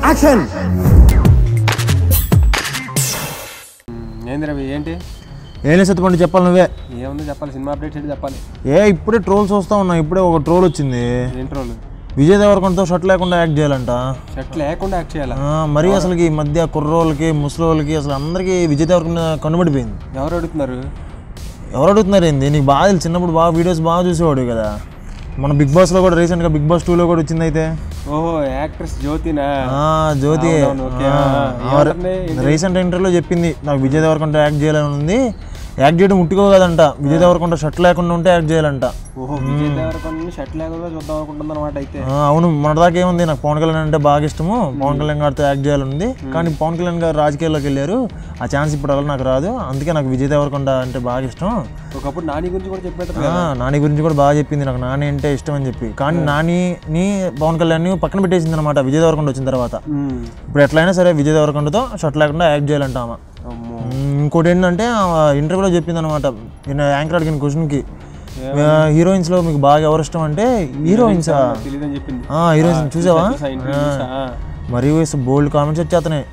Action. ఏంది రవి ఏంటి? ఏం లేదు చెప్పాలి నువ్వే. ఏముంది చెప్పాలి, సినిమా అప్డేట్స్ ఏంటి చెప్పాలి. ఇప్పుడే ట్రోల్స్ వస్తా ఉన్నా. ఇప్పుడే ఒక ట్రోల్ వచ్చింది. ఏం ట్రోల్? విజయ్ దేవరకొండతో షర్ట్ లేకుండా యాక్ట్ చేయాలంట. షర్ట్ లేకుండా యాక్ట్ చేయాలా? మరి అసలు ఈ మధ్య కుర్రోళ్ళకి ముసలోళ్ళకి అసలు అందరికి విజయ్ దేవరకొండ కనుబడిపోయింది. ఎవరు అడుగుతున్నారు ఏంది? నీకు బాగా తెలుసు, చిన్నప్పుడు బాగా వీడియోస్ బాగా చూసేవాడు కదా. మన బిగ్ బాస్లో కూడా రీసెంట్గా బిగ్ బాస్ 2లో కూడా వచ్చింది. అయితే ఓహో యాక్ట్రెస్ జ్యోతినా? జ్యోతి రీసెంట్ ఇంటర్వ్యూలో చెప్పింది, నాకు విజయ్ దేవరకొండ యాక్ట్ చేయాలని ఉంది. యాక్ట్ చేయడం ముట్టుకోగదంట. విజయ్ దేవరకొండ షర్ట్ లేకుండా ఉంటే యాక్ట్ చేయాలంట. ఓహో విజయ్ దేవరకొండ షర్ట్ లేకుండా చూద్దాం అనుకుంటుంది అనమాట. అయితే అవును, మొన్నదాకా ఏముంది, నాకు పవన్ కళ్యాణ్ అంటే బాగా ఇష్టము, పవన్ కళ్యాణ్ గారితో యాక్ట్ చేయాలని. కానీ పవన్ కళ్యాణ్ గారు రాజకీయాల్లోకి వెళ్ళారు, ఆ ఛాన్స్ ఇప్పుడు అలా నాకు రాదు. అందుకే నాకు విజయ్ దేవరకొండ అంటే బాగా ఇష్టం. ఒకప్పుడు నాని గురించి కూడా చెప్పారు. నాని గురించి కూడా బాగా చెప్పింది, నాకు నాని అంటే ఇష్టం అని చెప్పి. కానీ నానిని పవన్ కళ్యాణ్ పక్కన పెట్టేసింది అనమాట విజయ్ దేవరకొండ వచ్చిన తర్వాత. ఇప్పుడు ఎట్లయినా సరే విజయ్ దేవరకొండతో షర్ట్ లేకుండా యాక్ట్ చేయాలంట ఆమె. ఇంకోటి ఏంటంటే ఇంటర్వ్యూలో చెప్పింది అనమాట, యాంకర్ అడిగిన క్వశ్చన్కి, హీరోయిన్స్ లో మీకు బాగా ఎవరు ఇష్టం అంటే, హీరోయిన్స్ చూసావా? మరి బోల్డ్ కామెంట్స్ వచ్చేస్తున్నాయి.